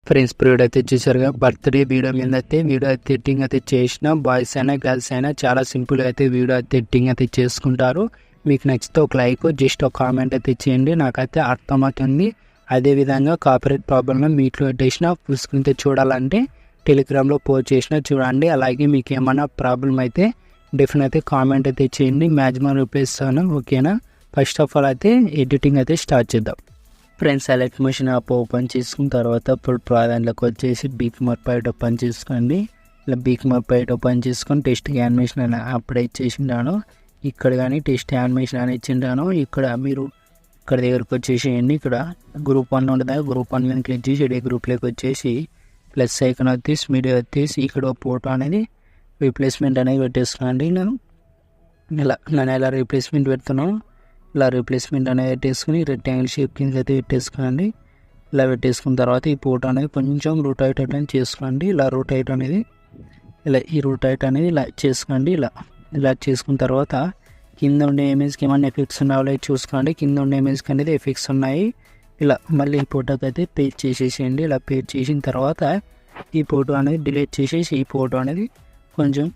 Friends period అయితే చూసారుగా birthday video మీద అయితే వీడియో ఎడిటింగ్ అయితే చేసిన బాయ్స్ అయినా గర్ల్స్ అయినా చాలా సింపుల్గా అయితే వీడియో ఎడిటింగ్ అయితే చేసుకుంటారు. మీకు నచ్చితే ఒక లైక్ జస్ట్ ఒక కామెంట్ అయితే చేయండి, నాకైతే అర్థమవుతుంది. అదేవిధంగా కాపీరైట్ ప్రాబ్లమ్ మీట్లో చేసిన ఫుల్ స్క్రీన్ అయితే చూడాలంటే టెలిగ్రామ్లో పోస్ట్ చేసిన చూడండి. అలాగే మీకు ఏమైనా ప్రాబ్లం అయితే డెఫినెట్ అయితే కామెంట్ అయితే చేయండి, మ్యాక్సిమం రిప్లై ఇస్తాను. ఓకేనా? ఫస్ట్ ఆఫ్ ఆల్ అయితే ఎడిటింగ్ అయితే స్టార్ట్ చేద్దాం. Friends select machine app open చేసుకున్న తర్వాత ఇప్పుడు ప్రాధాన్యతలకు వచ్చేసి బీక్ మార్పైట్ ఓపెన్ చేసుకోండి. ఇలా బీక్ మార్పైట్ ఓపెన్ చేసుకొని టెస్ట్ యానిమేషన్ అని అప్పుడే ఇచ్చేసిండాను. ఇక్కడ కానీ టెస్ట్ యానిమేషన్ అని ఇచ్చిండాను. ఇక్కడ మీరు ఇక్కడ దగ్గరకు వచ్చేసేయండి. ఇక్కడ గ్రూప్ 1 ఉంటుంది, గ్రూప్ 1 మీద క్లిక్ చేసి ఇదే గ్రూప్లోకి వచ్చేసి ప్లస్ ఐకాన్ వచ్చేసి మీరు వచ్చేసి ఇక్కడ ఫోటో అనేది రీప్లేస్మెంట్ అనేది పెట్టేసుకోండి. నేను ఎలా రీప్లేస్మెంట్ పెడుతున్నాను ఇలా రీప్లేస్మెంట్ అనేది పెట్టేసుకుని రెక్టాంగిల్ షేప్ కింద అయితే పెట్టేసుకోండి. ఇలా పెట్టేసుకున్న తర్వాత ఈ ఫోటో అనేది కొంచెం రొటేట్ అనేది చేసుకోండి. ఇలా రొటేట్ అనేది ఈ రొటేట్ అనేది ఇలా చేసుకోండి. ఇలా చేసుకున్న తర్వాత కింద ఉండే ఇమేజ్కి ఏమైనా ఎఫెక్ట్స్ ఉన్నాయో చూసుకోండి. కింద ఉండే ఇమేజ్కి అనేది ఎఫెక్ట్స్ ఉన్నాయి. ఇలా మళ్ళీ ఈ ఫోటోకి అయితే పేస్ట్ చేసేసేయండి. ఇలా పేస్ట్ చేసిన తర్వాత ఈ ఫోటో అనేది డిలీట్ చేసేసి ఈ ఫోటో అనేది కొంచెం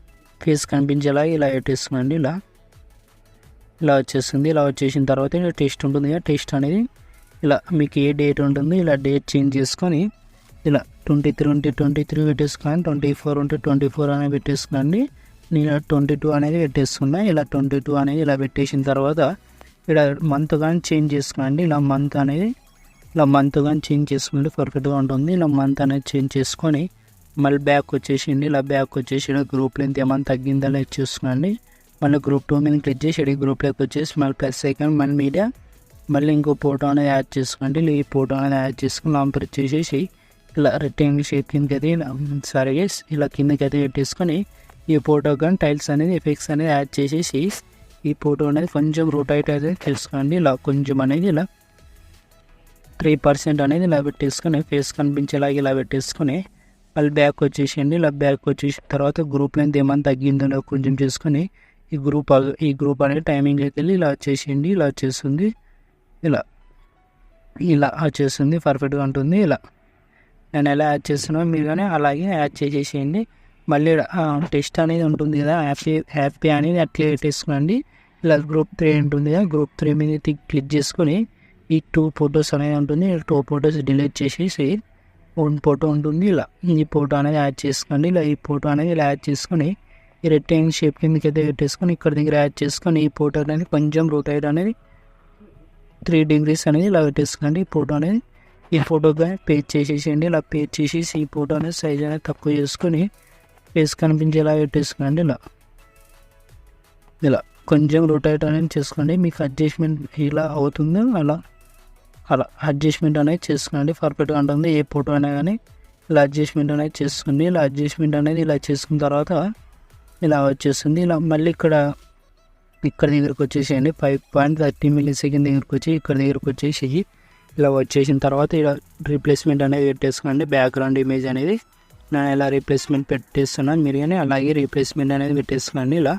ఫేస్ కనిపించేలా ఇలా పెట్టేసుకోండి. ఇలా వచ్చేస్తుంది. ఇలా వచ్చేసిన తర్వాత టెస్ట్ ఉంటుంది కదా, టెస్ట్ అనేది ఇలా మీకు ఏ డేట్ ఉంటుందో ఇలా డేట్ చేంజ్ చేసుకొని ఇలా 23 ఉంటే 23 పెట్టేసుకోండి, 24 ఉంటే 24 అనేది పెట్టేసుకోండి. నేను 22 అనేది పెట్టేస్తున్నా. ఇలా 22 అనేది ఇలా పెట్టేసిన తర్వాత ఇలా మంత్ కానీ చేంజ్ చేసుకోండి. ఇలా మంత్ కానీ చేంజ్ చేసుకుంటే పర్ఫెక్ట్గా ఉంటుంది. ఇలా మంత్ అనేది చేంజ్ చేసుకొని మళ్ళీ బ్యాక్ వచ్చేసిండి. ఇలా బ్యాక్ వచ్చేసి గ్రూప్ లెంత్ ఏమైనా తగ్గిందా లేదు చూసుకోండి. మళ్ళీ గ్రూప్ 2 మీద క్లిక్ చేసి ఎడిట్ గ్రూప్లోకి వచ్చేసి మళ్ళీ ప్లస్ ఐకాన్ మన మీడియా మళ్ళీ ఇంకో ఫోటో అనేది యాడ్ చేసుకోండి. ఈ ఫోటో అనేది యాడ్ చేసుకుని లాంపర్ చేసేసి ఇలా రెక్టాంగిల్ షేప్ కిందకి అయితే ఇలా కిందకి అయితే పెట్టేసుకొని ఈ ఫోటో కానీ టైల్స్ అనేది ఎఫెక్ట్స్ అనేది యాడ్ చేసేసి ఈ ఫోటో అనేది కొంచెం రొటేట్ అయితే చేసుకోండి. ఇలా కొంచెం అనేది ఇలా 3% అనేది ఇలా పెట్టేసుకొని ఫేస్ కనిపించేలాగా ఇలా పెట్టేసుకొని మళ్ళీ బ్యాక్ వచ్చేసేయండి. ఇలా బ్యాక్ వచ్చేసిన తర్వాత గ్రూప్ లెంత్ ఏమైనా తగ్గిందో కొంచెం చేసుకొని ఈ గ్రూప్ అనేది టైమింగ్లోకి వెళ్ళి ఇలా వచ్చేసేయండి. ఇలా వచ్చేస్తుంది. ఇలా వచ్చేస్తుంది, పర్ఫెక్ట్గా ఉంటుంది. ఇలా నేను ఎలా యాడ్ చేస్తున్నానో మీరు కానీ అలాగే యాడ్ చేసేసేయండి. మళ్ళీ టెస్ట్ అనేది ఉంటుంది కదా, హ్యాపీ అనేది అట్లే పెట్టేసుకోండి. ఇలా గ్రూప్ 3 ఉంటుంది కదా, గ్రూప్ 3 మీద క్లిక్ చేసుకొని ఈ 2 ఫొటోస్ అనేది ఉంటుంది. 2 ఫొటోస్ డిలీట్ చేసేసి 1 ఫోటో ఉంటుంది. ఇలా ఈ ఫోటో అనేది యాడ్ చేసుకోండి. ఈ ఫోటో అనేది ఇలా యాడ్ చేసుకొని ఈ రెక్టాంగిల్ షేప్ కిందకి అయితే పెట్టేసుకొని ఇక్కడ దగ్గర యాడ్ చేసుకొని ఈ ఫోటో అనేది కొంచెం రొటేట్ అనేది 3 degrees అనేది ఇలా పెట్టేసుకోండి. ఈ ఫోటో అనేది ఈ ఫోటోగా పేస్ట్ చేసేసేయండి. ఇలా పేస్ట్ చేసేసి ఈ ఫోటో అనేది సైజ్ అనేది తక్కువ చేసుకొని ఫేస్ కనిపించేలా పెట్టేసుకోండి. ఇలా కొంచెం రొటేట్ అనేది చేసుకోండి. మీకు అడ్జస్ట్మెంట్ ఇలా అవుతుందో అలా అడ్జస్ట్మెంట్ అనేది చేసుకోండి, పర్ఫెక్ట్గా ఉంటుంది. ఏ ఫోటో అయినా కానీ ఇలా అడ్జస్ట్మెంట్ అనేది చేసుకోండి. ఇలా అడ్జస్ట్మెంట్ అనేది ఇలా చేసుకున్న తర్వాత ఇలా వచ్చేస్తుంది. ఇలా మళ్ళీ ఇక్కడ దగ్గరకు వచ్చేసేయండి. 5.30 millisecond దగ్గరకు వచ్చి ఇక్కడ దగ్గరకు వచ్చేసి ఇలా వచ్చేసిన తర్వాత ఇలా రీప్లేస్మెంట్ అనేది పెట్టేసుకోండి. బ్యాక్గ్రౌండ్ ఇమేజ్ అనేది నేను ఇలా రీప్లేస్మెంట్ పెట్టేస్తున్నాను, మీరు కానీ అలాగే రీప్లేస్మెంట్ అనేది పెట్టేసుకోండి. ఇలా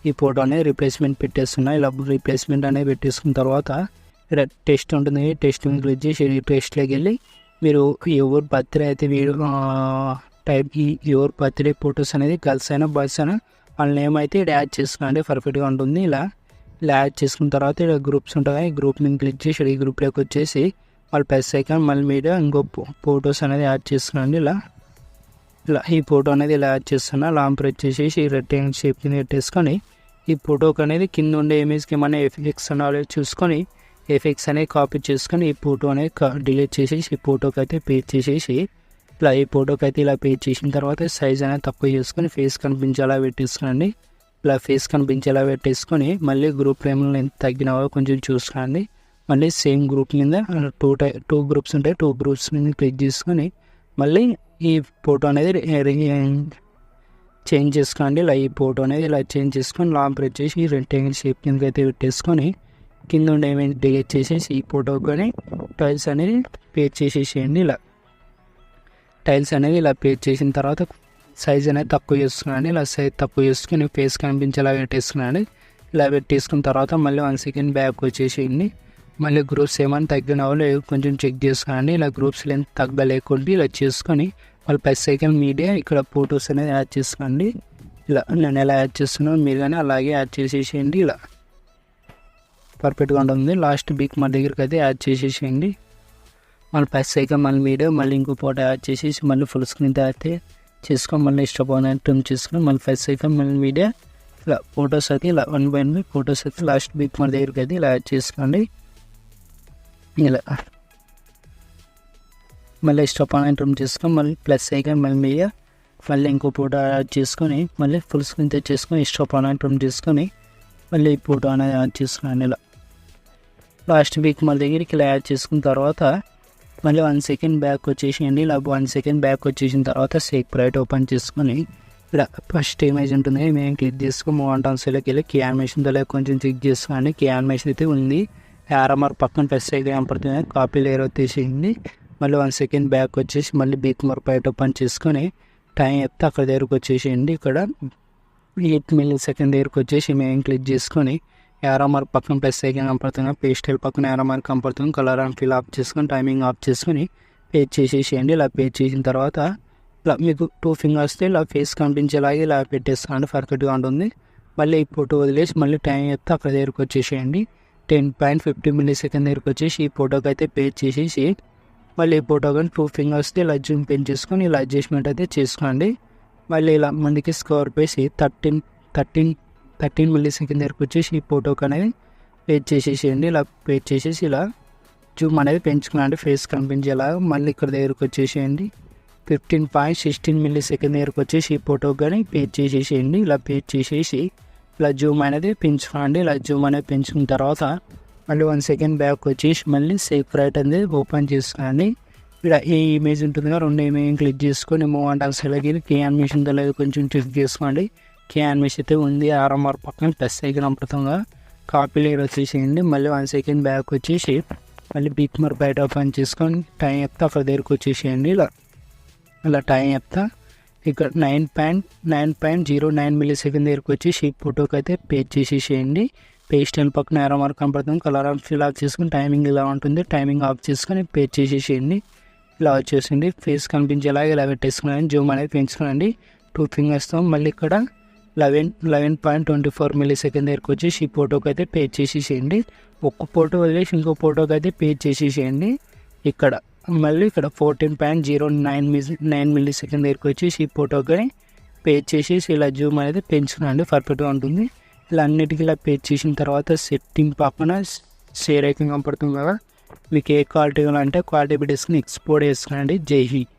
ఈ ఫోటో అనేది రీప్లేస్మెంట్ పెట్టేస్తున్నా. ఇలా రీప్లేస్మెంట్ అనేది పెట్టేసుకున్న తర్వాత ఇలా టెస్ట్ ఉంటుంది, టెస్ట్ మీద క్లిక్ చేసి టెస్ట్లోకి వెళ్ళి మీరు ఎవరు బర్త్డే అయితే ఎవరు బర్త్డే ఫొటోస్ అనేది గర్ల్స్ అయినా బాయ్స్ అయినా వాళ్ళ నేమ్ అయితే ఇక్కడ యాడ్ చేసుకోండి, పర్ఫెక్ట్గా ఉంటుంది. ఇలా యాడ్ చేసుకున్న తర్వాత ఇక్కడ గ్రూప్స్ ఉంటాయి, ఈ గ్రూప్ మీద క్లిక్ చేసి ఈ గ్రూప్లోకి వచ్చేసి వాళ్ళు ప్లస్ ఐకాన్ మళ్ళీ మీద ఇంకో ఫొటోస్ అనేది యాడ్ చేసుకోండి. ఇలా ఈ ఫోటో అనేది ఇలా యాడ్ చేస్తున్నా. లాంపర్ వచ్చేసి ఈ రెక్టాంగిల్ షేప్ కింద పెట్టేసుకొని ఈ ఫోటోకి అనేది కింద ఉండే ఇమేజ్కి ఏమైనా ఎఫెక్ట్స్ ఉన్నాయో చూసుకొని ఎఫెక్ట్స్ అనేది కాపీ చేసుకొని ఈ ఫోటో అనేది డిలీట్ చేసేసి ఈ ఫోటోకి అయితే పేస్ట్ చేసేసి ఈ ఫోటోకి అయితే ఇలా పేస్ట్ చేసిన తర్వాత సైజ్ అనేది తక్కువ చేసుకొని ఫేస్ కనిపించేలా పెట్టేసుకోండి. ఇలా ఫేస్ కనిపించేలా పెట్టేసుకొని మళ్ళీ గ్రూప్ నేమ్లో ఎంత తగ్గినావో కొంచెం చూసుకోండి. మళ్ళీ సేమ్ గ్రూప్ మీద 2 గ్రూప్స్ ఉంటాయి, 2 గ్రూప్స్ మీద క్లిక్ చేసుకొని మళ్ళీ ఈ ఫోటో అనేది చేంజ్ చేసుకోండి. ఈ ఫోటో అనేది ఇలా చేంజ్ చేసుకొని లాంగ్ ప్రెస్ చేసి రెక్టాంగిల్ షేప్ కింద అయితే పెట్టేసుకొని కింద ఉండే ఏమైనా డిలీట్ చేసేసి ఈ ఫోటోకి కానీ టైల్స్ అనేది పేస్ట్ చేసేసేయండి. టైల్స్ అనేది ఇలా పేస్ట్ చేసిన తర్వాత సైజ్ అనేది తక్కువ చేసుకున్నాను. ఇలా సైజ్ తక్కువ చేసుకుని ఫేస్ కనిపించేలా పెట్టేసుకున్నాను. ఇలా పెట్టేసుకున్న తర్వాత మళ్ళీ 1 సెకండ్ బ్యాక్ వచ్చేసేయండి. మళ్ళీ గ్రూప్స్ ఏమైనా తగ్గిన వాళ్ళు కొంచెం చెక్ చేసుకోండి. ఇలా గ్రూప్స్ లెంత్ తగ్గలేకుండా ఇలా చేసుకొని మళ్ళీ +ఐకాన్ మీడియా ఇక్కడ ఫొటోస్ అనేది యాడ్ చేసుకోండి. ఇలా నేను ఎలా యాడ్ చేస్తున్నాను మీరు కానీ అలాగే యాడ్ చేసేసేయండి. ఇలా పర్ఫెక్ట్గా ఉంటుంది. లాస్ట్ బిగ్ మన దగ్గరికి అయితే యాడ్ చేసేసేయండి. మళ్ళీ +ఐకాన్ మళ్ళీ మీడియా మళ్ళీ ఇంకో ఫోటో యాడ్ చేసేసి మళ్ళీ ఫుల్ స్క్రీన్ అయితే చేసుకొని మళ్ళీ ఇష్టపోయిన ట్రిమ్ చేసుకొని మళ్ళీ +ఐకాన్ మళ్ళీ మీడియా ఇలా ఫొటోస్ అయితే ఇలా 1 by 1 ఫొటోస్ అయితే లాస్ట్ బిగ్ మన దగ్గరికి అయితే ఇలా యాడ్ చేసుకోండి. ఇలా మళ్ళీ ఇష్టపోయిన ట్రిమ్ చేసుకొని మళ్ళీ +ఐకాన్ మళ్ళీ మీడియా మళ్ళీ ఇంకో ఫోటో యాడ్ చేసుకొని మళ్ళీ ఫుల్ స్క్రీన్ తెచ్చేసుకొని ఇష్టపోయిన ట్రిమ్ చేసుకొని మళ్ళీ ఈ ఫోటో అనేది యాడ్ చేసుకోండి. ఇలా లాస్ట్ వీక్ మన దగ్గరికి ఇలా యాడ్ చేసుకున్న తర్వాత మళ్ళీ 1 సెకండ్ బ్యాక్ వచ్చేసేయండి. ఇలా 1 సెకండ్ బ్యాక్ వచ్చేసిన తర్వాత సెపరేట్ ఓపెన్ చేసుకొని ఇక్కడ ఫస్ట్ ఇమేజ్ ఉంటుంది మేము క్లిక్ చేసుకొని మూవ్ ఆన్సర్లోకి వెళ్ళి కీ యానిమేషన్తో కొంచెం చెక్ చేసుకోండి. కీ యానిమేషన్ అయితే ఉంది. ఆర్ఎంఆర్ పక్కన +ఐకాన్ కనపడుతుంది. కాపీ లేయర్ వచ్చేసింది. మళ్ళీ 1 సెకండ్ బ్యాక్ వచ్చేసి మళ్ళీ బీట్మార్క్ బయట ఓపెన్ చేసుకొని టైం చెప్తే అక్కడ దగ్గరకు వచ్చేసేయండి. ఇక్కడ 8 millisecond దగ్గరకు వచ్చేసి మేము క్లిక్ చేసుకొని ఆర్ఎంఆర్ పక్కన +ఐకాన్ కనపడుతుంది. పేస్టల్ పక్కన ఆర్ఎంఆర్ కనపడుతుంది. కలర్ అండ్ ఫిల్ ఆఫ్ చేసుకొని టైమింగ్ ఆఫ్ చేసుకొని పేజ్ చేసేసేయండి. ఇలా పేజ్ చేసిన తర్వాత ఇలా మీకు 2 ఫింగర్స్తో ఇలా ఫేస్ కనిపించేలాగా ఇలా పెట్టేసుకోండి. పర్ఫెక్ట్గా ఉంటుంది. మళ్ళీ ఈ ఫోటో వదిలేసి మళ్ళీ టైం చెప్తే అక్కడ దగ్గరకు వచ్చేసేయండి. 10.50 millisecond దగ్గరకు వచ్చేసి ఈ ఫోటోకి అయితే పేజ్ చేసేసి మళ్ళీ ఈ ఫోటో కానీ 2 ఫింగర్స్తో ఇలా జూమ్ పెంచేసుకొని ఇలా అడ్జస్ట్మెంట్ అయితే చేసుకోండి. మళ్ళీ ఇలా మనకి స్కోర్ పేసి 13 millisecond దగ్గరకు వచ్చేసి ఈ ఫోటోకి అనేది పేజ్ చేసేసేయండి. ఇలా పేజ్ చేసేసి ఇలా జూమ్ అనేది పెంచుకున్నాండి ఫేస్ కనిపించేలాగా. మళ్ళీ ఇక్కడ దగ్గరకు వచ్చేసేయండి. 15.16 millisecond దగ్గరకు వచ్చేసి ఈ ఫోటోకి కానీ పేజ్ చేసేసేయండి. ఇలా పేజ్ చేసేసి ఇలా జూమ్ అనేది పెంచుకోండి. ఇలా జూమ్ అనేది పెంచుకున్న తర్వాత మళ్ళీ 1 సెకండ్ బ్యాక్ వచ్చేసి మళ్ళీ సెపరేట్ అనేది ఓపెన్ చేసుకోండి. ఇక్కడ ఏ ఇమేజ్ ఉంటుందో 2 ఇమేజ్ క్లిక్ చేసుకొని మూవ్ ఆన్సర్లోకి వెళ్ళి కీ యానిమేషన్తో కొంచెం చెక్ చేసుకోండి. కీ యానిమేషన్ అయితే ఉంది. ఆర్ఎంఆర్ పక్కన +ఐకాన్ కనపడుతుందా కాపీ లేయర్ వచ్చేసేయండి. మళ్ళీ 1 సెకండ్ బ్యాక్ వచ్చేసి మళ్ళీ బీట్మార్క్ బయట ఓపెన్ చేసుకొని టైం చెప్తే అక్కడ దగ్గరకు వచ్చేసేయండి. ఇలా టైం చెప్తా ఇక్కడ 9.09 millisecond దగ్గరకు వచ్చేసి ఈ ఫోటోకి అయితే పేజ్ చేసేసేయండి. పేస్టల్ పక్కన ఆర్ఎంఆర్ కనపడుతుంది. కలర్ అండ్ ఫిల్ ఆఫ్ చేసుకుని టైమింగ్ ఇలా ఉంటుంది. టైమింగ్ ఆఫ్ చేసుకొని పేజ్ చేసేసేయండి. ఇలా వచ్చేసింది. ఫేస్ కనిపించేలాగా ఇలా పెట్టేసుకున్నాను. జూమ్ అనేది పెంచుకునండి 2 ఫింగర్స్తో. మళ్ళీ ఇక్కడ 11.24 millisecond దగ్గరకు వచ్చేసి ఈ ఫోటోకి అయితే పేజ్ చేసేసేయండి. ఒక్క ఫోటో వదిలేసి ఇంకో ఫోటోకి అయితే పేజ్ చేసేసేయండి. ఇక్కడ మళ్ళీ ఇక్కడ 14.09 millisecond దగ్గరకు వచ్చేసి ఈ ఫోటోకి పేజ్ చేసేసి ఇలా జూమ్ అనేది పెంచుకునండి. పర్ఫెక్ట్గా ఉంటుంది. ఇలా అన్నిటికీ ఇలా పేజ్ చేసిన తర్వాత సెట్టింగ్ పక్కన షేర్ ఐకాన్ కనపడుతుంది కదా. మీకు ఏ క్వాలిటీ అంటే క్వాలిటీ పెట్టేసుకుని ఎక్స్పోర్ట్ చేసుకునండి. జై హింద్.